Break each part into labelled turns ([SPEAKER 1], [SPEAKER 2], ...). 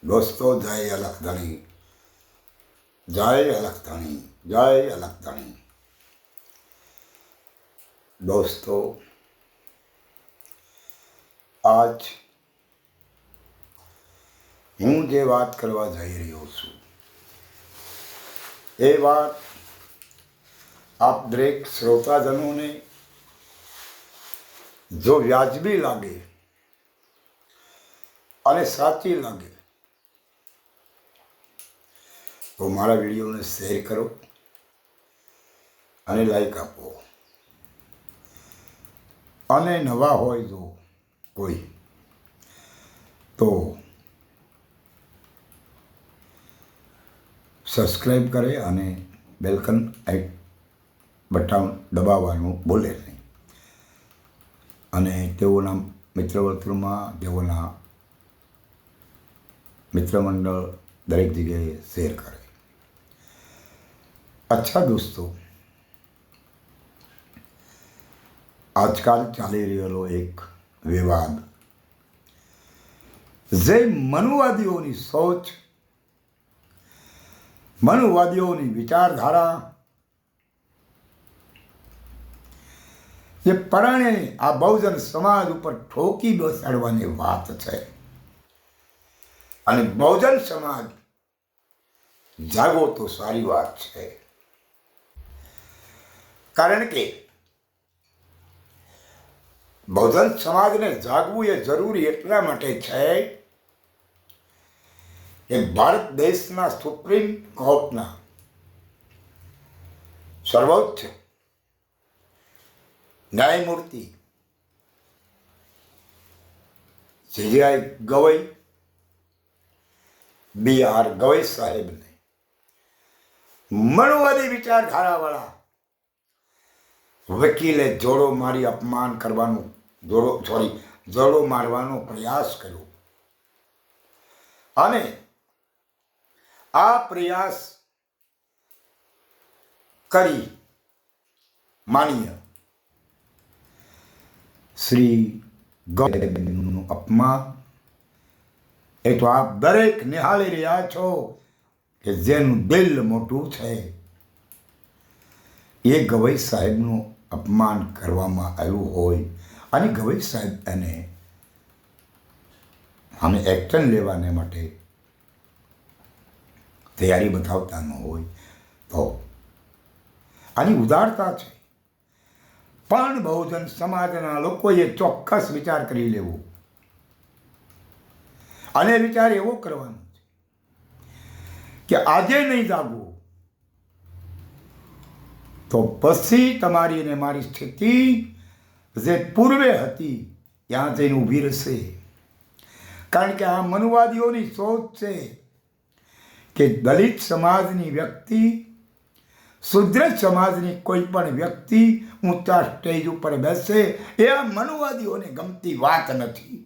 [SPEAKER 1] દોસ્તો જય અલખધણી, જય અલખધણી, જય અલખધણી. દોસ્તો, આજ હું જે વાત કરવા જઈ રહ્યો છું એ વાત આપ દરેક શ્રોતાજનોને જો વ્યાજબી લાગે અને સાચી લાગે તો મારા વિડીયોને શેર કરો અને લાઈક આપો. અને નવા હોય જો કોઈ તો સબસ્ક્રાઈબ કરે અને બેલકન બટન દબાવવાનું ભૂલે નહીં. અને તેઓના મિત્રવર્તુળમાં તેઓના મિત્રમંડળ દરેક જગ્યાએ શેર કરે. અચ્છા દોસ્તો, આજકાલ ચાલી રહેલો એક વિવાદ જે મનુવાદીઓની સોચ, મનુવાદીઓની વિચારધારા જે પરાણે આ બહુજન સમાજ ઉપર ઠોકી બેસાડવાની વાત છે. અને બહુજન સમાજ જાગો તો સારી વાત છે, કારણ કે બહુજન સમાજને જાગવું એ જરૂરી એટલા માટે છે કે ભારત દેશના સુપ્રીમ કોર્ટના સર્વોચ્ચ ન્યાયમૂર્તિ જે.જે.આઈ. ગવઈ, B.R. ગવઈ સાહેબને મનુવાદી વિચારધારાવાળા વકીલે જોડો મારી અપમાન કરવાનું જોડો મારવાનો પ્રયાસ કર્યો. અને આ પ્રયાસ કરી માનીય શ્રી ગવઈનું અપમાન એ તો આપ દરેક નિહાળી રહ્યા છો કે જેનું દિલ મોટું છે એ ગવઈ સાહેબનું અપમાન કરવામાં આવ્યું હોય અને ગવઈ સાહેબ એને અમે એક્શન લેવાને માટે તૈયારી બતાવતા ન હોય તો આની ઉદારતા છે. પણ બહુજન સમાજના લોકોએ ચોક્કસ વિચાર કરી લેવો અને વિચાર એવો કરવાનો છે કે આજે નહીં જાગવું તો પછી તમારી અને મારી સ્થિતિ જે પૂર્વે હતી ત્યાં જઈને ઊભી રહેશે. કારણ કે આ મનુવાદીઓની સોચ છે કે દલિત સમાજની વ્યક્તિ, શુદ્ર સમાજની કોઈ પણ વ્યક્તિ ઊંચા સ્ટેજ ઉપર બેસે એ આ મનુવાદીઓને ગમતી વાત નથી.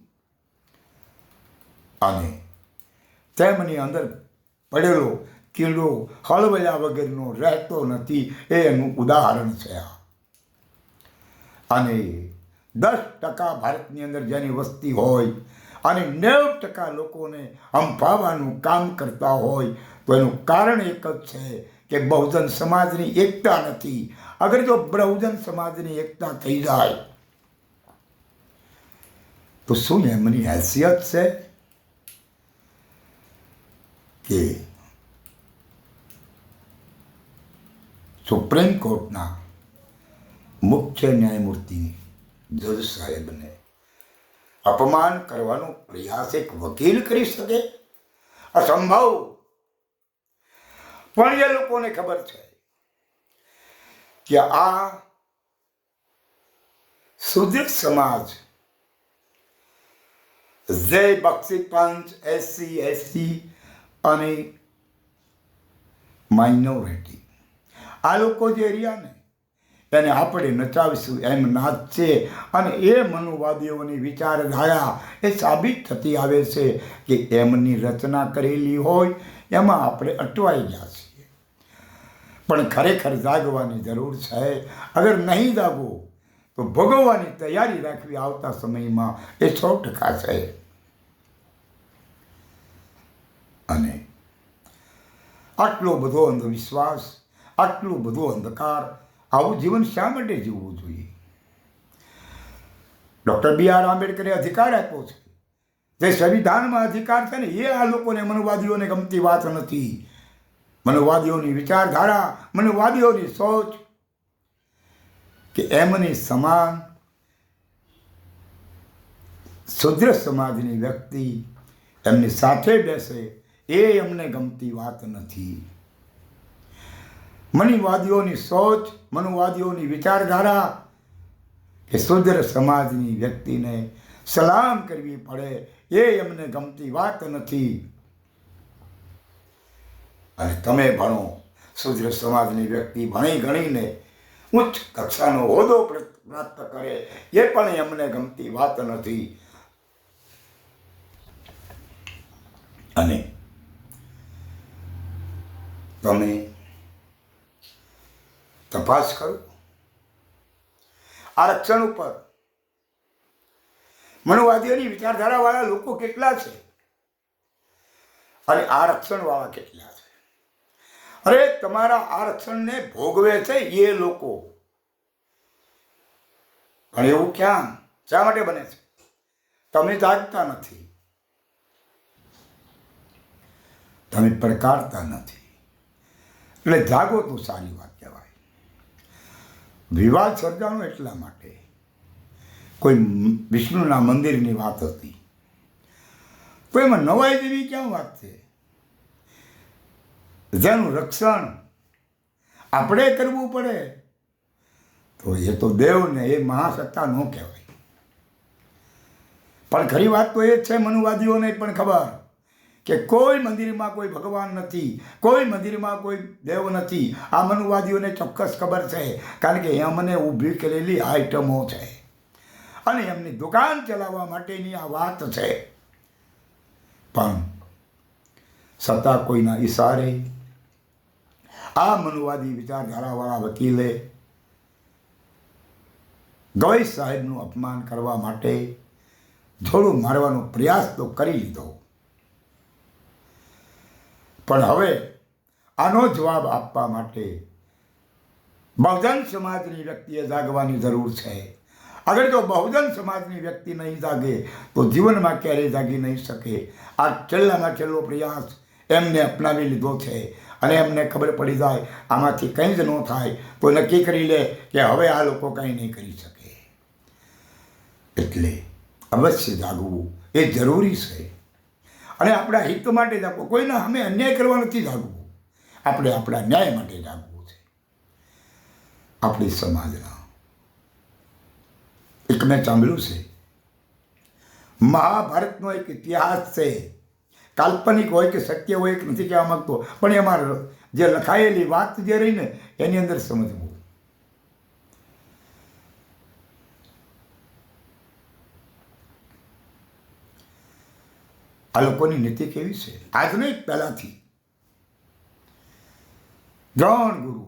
[SPEAKER 1] અને તેમની અંદર પડેલો કીડો હળવયા વગરનો રહેતો નથી એનું ઉદાહરણ છે આ. અને 10% ભારતની અંદર જેની વસ્તી હોય અને 90% લોકોને હંફાવવાનું કામ કરતા હોય તો એનું કારણ એક જ છે કે બહુજન સમાજની એકતા નથી. અગર જો બહુજન સમાજની એકતા થઈ જાય તો શું એમની હેસિયત છે કે સુપ્રીમ કોર્ટના મુખ્ય ન્યાયમૂર્તિ જજ સાહેબને અપમાન કરવાનો પ્રયાસ એક વકીલ કરી શકે? અસંભવ. પણ એ લોકોને ખબર છે કે આ સુદૃઢ સમાજ જે બક્ષી પંચ, SC, અને માઇનોરિટી આ લોકો જે રહ્યા ને એને આપણે નચાવીશું એમ નાચશે. અને એ મનુવાદીઓની વિચારધારા એ સાબિત થતી આવે છે કે એમની રચના કરેલી હોય એમાં આપણે અટવાઈ ગયા છીએ. પણ ખરેખર જાગવાની જરૂર છે. અગર નહીં જાગો તો ભોગવવાની તૈયારી રાખવી આવતા સમયમાં એ 100% છે. આટલો બધો અંધવિશ્વાસ, આટલું બધું અંધકાર, આવું જીવન શા માટે જીવવું જોઈએ? ડૉક્ટર બી આર આંબેડકરે અધિકાર આપ્યો છે. જે સંવિધાનમાં અધિકાર છે ને, એ આ લોકોને મનુવાદીઓને ગમતી વાત નથી. મનુવાદીઓની વિચારધારા, મનુવાદીઓની સોચ કે એમની સમાન શુદ્ર સમાજની વ્યક્તિ એમની સાથે બેસે, એ એમને ગમતી વાત નથી. મનુવાદીઓની સોચ, મનુવાદીઓની વિચારધારા કે શુદ્ર સમાજની વ્યક્તિને સલામ કરવી પડે, એ એમને ગમતી વાત નથી. અને તમે ભણો, શુદ્ર સમાજની વ્યક્તિ ભણી ગણીને ઉચ્ચ કક્ષાનો હોદ્દો પ્રાપ્ત કરે, એ પણ એમને ગમતી વાત નથી. અને તમે તપાસ કરો આરક્ષણ ઉપર. મનુવાદીઓની વિચારધારાવાળા લોકો કેટલા છે અને આરક્ષણવાળા કેટલા છે? અરે તમારા આરક્ષણને ભોગવે છે એ લોકો. પણ એવું ક્યાં, શા માટે બને છે? તમે જાગતા નથી, તમે પડકારતા નથી. એટલે જાગો તો સારી વાત કહેવાય. વિવાદ સર્જાનો એટલા માટે, કોઈ વિષ્ણુના મંદિરની વાત હતી, તો એમાં નવાઈ જેવી ક્યાં વાત છે? જેનું રક્ષણ આપણે કરવું પડે, તો એ તો દેવને, એ મહાસત્તા ન કહેવાય. પણ ખરી વાત તો એ જ છે, મનુવાદીઓને પણ ખબર કે કોઈ મંદિરમાં કોઈ ભગવાન નથી, કોઈ મંદિરમાં કોઈ દેવ નથી. આ મનુવાદીઓને ચોક્કસ ખબર છે, કારણ કે એમને ઊભી કરેલી આઈટમો છે અને એમની દુકાન ચલાવવા માટેની આ વાત છે. પણ છતાં કોઈના ઈશારે આ મનુવાદી વિચારધારાવાળા વકીલે ગવઈ સાહેબનું અપમાન કરવા માટે થોડું મારવાનો પ્રયાસ તો કરી લીધો. પણ હવે આનો જવાબ આપવા માટે બહુજન સમાજની વ્યક્તિએ જાગવાની જરૂર છે. અગર જો બહુજન સમાજની વ્યક્તિ નહીં જાગે તો જીવનમાં ક્યારેય જાગી નહીં શકે. આ છેલ્લામાં છેલ્લો પ્રયાસ એમને અપનાવી લીધો છે અને એમને ખબર પડી જાય આમાંથી કંઈ જ ન થાય તો નક્કી કરી લે કે હવે આ લોકો કંઈ નહીં કરી શકે. એટલે અવશ્ય જાગવું એ જરૂરી છે. અને આપણા હિત માટે જાગવું, કોઈના અમે અન્યાય કરવા નથી જાગવું, આપણે આપણા ન્યાય માટે જાગવું છે. આપણી સમાજના એક મેં સાંભળ્યું છે, મહાભારતનો એક ઇતિહાસ છે, કાલ્પનિક હોય કે સત્ય હોય કે નથી કહેવા માંગતો, પણ એમાં જે લખાયેલી વાત જે રહી ને એની અંદર સમજવું. આ લોકોની નીતિ કેવી છે? આજ નહીં, પહેલાથી. દ્રોણ ગુરુ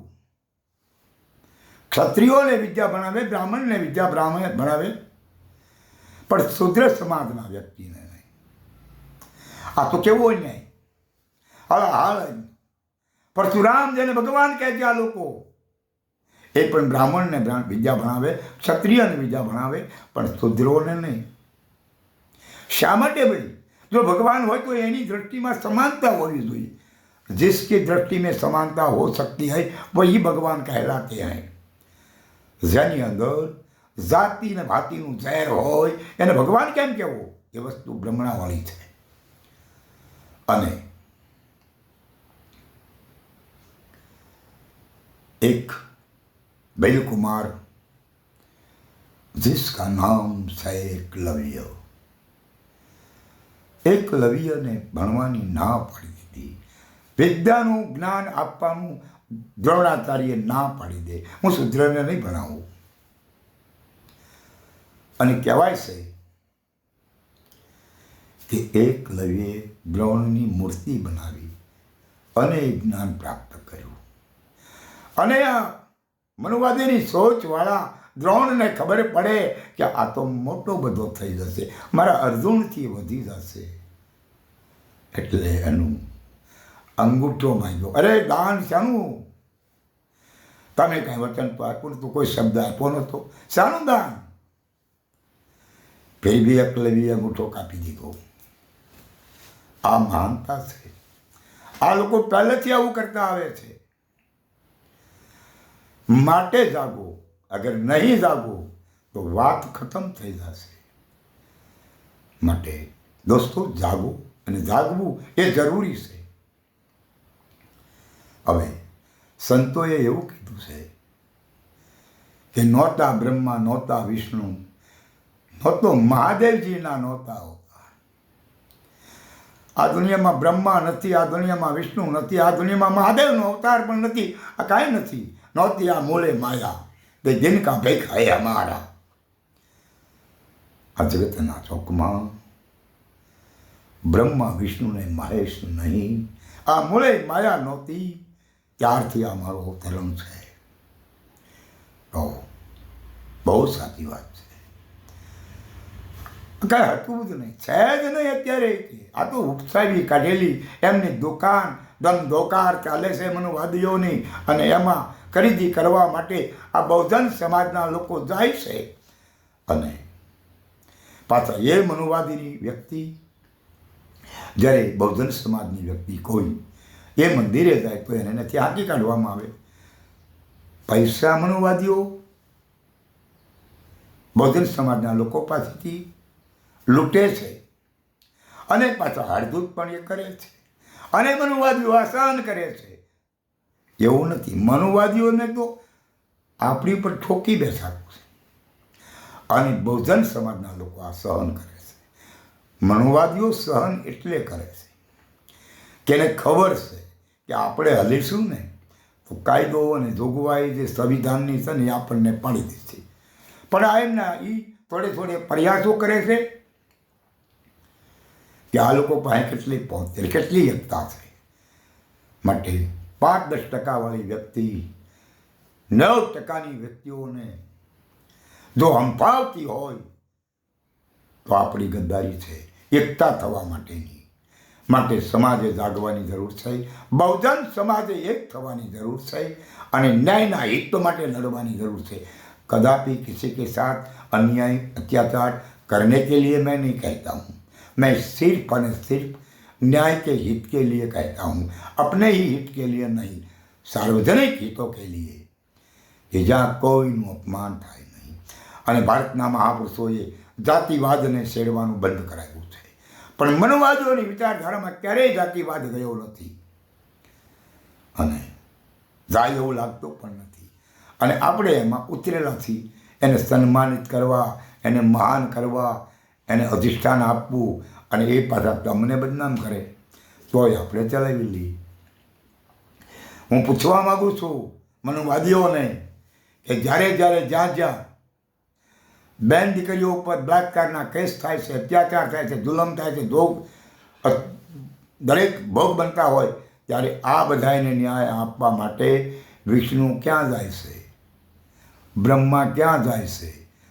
[SPEAKER 1] ક્ષત્રિયોને વિદ્યા ભણાવે, બ્રાહ્મણને વિદ્યા ભણાવે, પણ શુદ્ર સમાજના વ્યક્તિને નહીં. આ તો કેવો અન્યાય! હાલ પરશુરામ જેને ભગવાન કહે છે, આ લોકો એ પણ બ્રાહ્મણને વિદ્યા ભણાવે, ક્ષત્રિયને વિદ્યા ભણાવે, પણ શુદ્રોને નહીં. શા માટે ભાઈ? जो भगवान हो तो एनी दृष्टि में समानता होनी चाहिए. जिसकी दृष्टि में समानता हो सकती है वही भगवान कहलाते हैं. જેની અંદર જાતિ ને ભાતિનું ઝેર હોય એને ભગવાન કેમ કહેવું? એ વસ્તુ બ્રહ્મણાવાળી છે. અને એક बैलकुमार जिसका नाम है एकलव्य, એકલવ્યને ભણવાની ના પાડી દીધી. વિદ્યાનું જ્ઞાન આપવાનું દ્રોણાચાર્ય ના પાડી દે, હું શુદ્રને નહીં ભણાવું. અને કહેવાય છે કે એકલવ્યે દ્રોણની મૂર્તિ બનાવી અને જ્ઞાન પ્રાપ્ત કર્યું. અને આ મનુવાદીની સોચવાળા દ્રોણને ખબર પડે કે આ તો મોટો બધો થઈ જશે, મારા અર્જુનથી વધી જશે. એટલે એનું અંગૂઠો માંગ્યો. અરે દાન શાનું? તમે કાંઈ વચન તો આપ્યું નતું, કોઈ શબ્દ આપ્યો નતો, શાનું દાન? ફેર બી એકલવ્ય અંગૂઠો કાપી દીધો. આ મહાનતા છે. આ લોકો પહેલેથી આવું કરતા આવે છે. માટે જાગો. અગર નહીં જાગો તો વાત ખતમ થઈ જશે. માટે દોસ્તો જાગો, અને જાગવું એ જરૂરી છે. હવે સંતોએ એવું કીધું છે કે નહોતા બ્રહ્મા, નહોતા વિષ્ણુ, નહોતો મહાદેવજીના નહોતા હોતા. આ દુનિયામાં બ્રહ્મા નથી, આ દુનિયામાં વિષ્ણુ નથી, આ દુનિયામાં મહાદેવનો અવતાર પણ નથી, આ કાંઈ નથી. નહોતી આ મૂળે માયા તે જિનકા ભેખા હે અમારા. આ જગતના ચોકમાં બ્રહ્મા વિષ્ણુ ને મહેશ નહીં, આ મૂળે માયા નહોતી, ત્યારથી આ મારો ધર્મ છે. તો બહુ સાચી વાત છે. કાંઈ હતું જ નહીં, છે જ નહીં અત્યારે. આ તો ઉપસાવી કાઢેલી એમની દુકાન, ધંધોકાર ચાલે છે મનુવાદીઓની, અને એમાં ખરીદી કરવા માટે આ બહુજન સમાજના લોકો જાય છે. અને પાછા એ મનુવાદીની વ્યક્તિ, જ્યારે બહુજન સમાજની વ્યક્તિ કોઈ એ મંદિરે જાય તો એને નથી હાંકી કાઢવામાં આવે. પૈસા મનુવાદીઓ બહુજન સમાજના લોકો પાસેથી લૂંટે છે, અને પાછા હળદૂત પણ એ કરે છે, અને મનુવાદીઓ આસન કરે છે. એવું નથી, મનુવાદીઓને તો આપણી ઉપર ઠોકી બેસાડવું છે, અને બહુજન સમાજના લોકો આ સહન કરે છે. મનુવાદીઓ સહન એટલે કરે છે કે એને ખબર છે કે આપણે હલીશું ને તો કાયદો અને જોગવાઈ જે સંવિધાનની છે ને એ આપણને પાડી દેશે. પણ આ એમના એ થોડે પ્રયાસો કરે છે કે આ લોકો પાસે કેટલી પહોંચે, કેટલી એકતા છે. માટે 5-10% વાળી વ્યક્તિ 9%ની વ્યક્તિઓને જો હંફાવતી હોય તો આપણી ગદ્દારી છે એકતા થવા માટેની. માટે સમાજે જાગવાની જરૂર છે, બહુજન સમાજે એક થવાની જરૂર છે, અને ન્યાયના હિત માટે લડવાની જરૂર છે. कदापि किसी के साथ अन्याय अत्याचार करने के लिए मैं नहीं कहता हूँ. मैं सिर्फ और सिर्फ न्याय के हित के लिए कहता हूँ, अपने ही हित के लिए नहीं, सार्वजनिक हितों के लिए, कि જ્યાં કોઈનું અપમાન થાય નહીં. અને ભારતના મહાપુરુષોએ જાતિવાદને છેડવાનું બંધ કરાવ્યું છે, પણ મનુવાદીઓની વિચારધારામાં ક્યારેય જાતિવાદ ગયો નથી, અને જાય એવું લાગતો પણ નથી. અને આપણે એમાં ઉતરેલાથી એને સન્માનિત કરવા, એને મહાન કરવા, એને અધિષ્ઠાન આપવું, અને એ પાછા તમને બદનામ કરે તોય આપણે ચલાવી લઈએ. હું પૂછવા માગું છું મનુવાદીઓને કે જ્યારે જ્યાં બેન દીકરીઓ ઉપર બળાત્કારના કેસ થાય છે, અત્યાચાર થાય છે, જુલમ થાય છે, દરેક ભોગ બનતા હોય, ત્યારે આ બધાને ન્યાય આપવા માટે વિષ્ણુ ક્યાં જાય છે, ब्रह्मा क्या जाए से,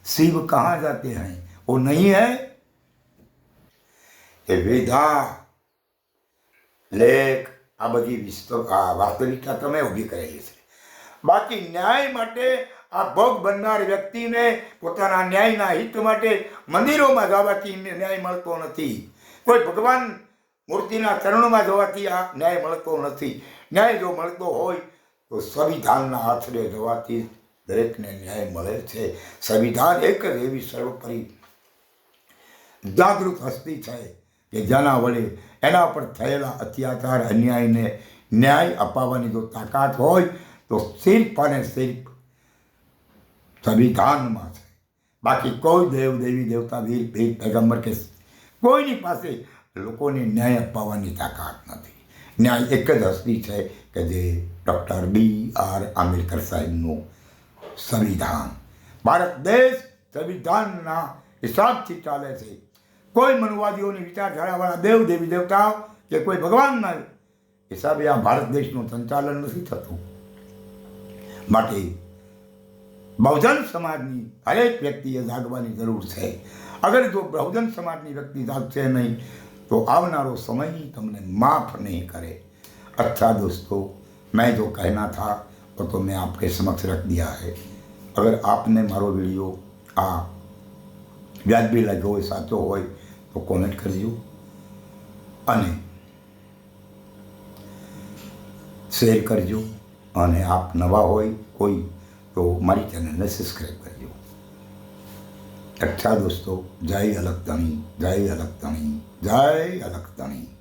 [SPEAKER 1] शिव कहाँ जाते हैं, वो नहीं है. એ વેદા લેખ આ બધી વાસ્તવિકતા તમે ઊભી કરેલી છે. બાકી ન્યાય માટે આ ભોગ બનનાર વ્યક્તિને પોતાના ન્યાયના હિત માટે મંદિરોમાં જવાથી ન્યાય મળતો નથી, કોઈ ભગવાન મૂર્તિના ચરણોમાં જવાથી આ ન્યાય મળતો નથી. ન્યાય જો મળતો હોય તો સંવિધાનના આશરે જવાથી દરેકને ન્યાય મળે છે. સંવિધાન એક જ એવી સર્વોપરી જાગૃત હસ્તી છે કે જેના વડે એના પર થયેલા અત્યાચાર અન્યાયને ન્યાય અપાવવાની જો તાકાત હોય તો સિર્ફ અને સિર્ફ સંવિધાનમાં છે. બાકી કોઈ દેવ દેવી દેવતા વીર ભીર પૈગંબર કે કોઈની પાસે લોકોને ન્યાય અપાવવાની તાકાત નથી. ન્યાય એક જ હસ્તી છે કે જે ડૉક્ટર B.R. આંબેડકર સાહેબનું સંવિધાન. ભારત દેશ સંવિધાનના હિસાબથી ચાલે છે. કોઈ મનુવાદીઓની વિચારધારાવાળા દેવ દેવી દેવતાઓ કે કોઈ ભગવાનના હિસાબે આ ભારત દેશનું સંચાલન નથી થતું. માટે બહુજન સમાજની હરેક વ્યક્તિએ જાગવાની જરૂર છે. અગર જો બહુજન સમાજની વ્યક્તિ જાગશે નહીં તો આવનારો સમય તમને માફ નહીં કરે. अच्छा दोस्तों, मैं जो कहना था वो तो मैं आपके समक्ष रख दिया है। अगर आपने मारो वीडियो आ વ્યાજબી લાગ્યો હોય, સાચો હોય તો કોમેન્ટ કરજો અને શેર કરજો, અને આપ નવા હોય કોઈ તો મારી ચેનલને સબસ્ક્રાઈબ કરજો। अच्छा दोस्तों, जय अलग तणी, जय अलग तणी, जय अलग तणी।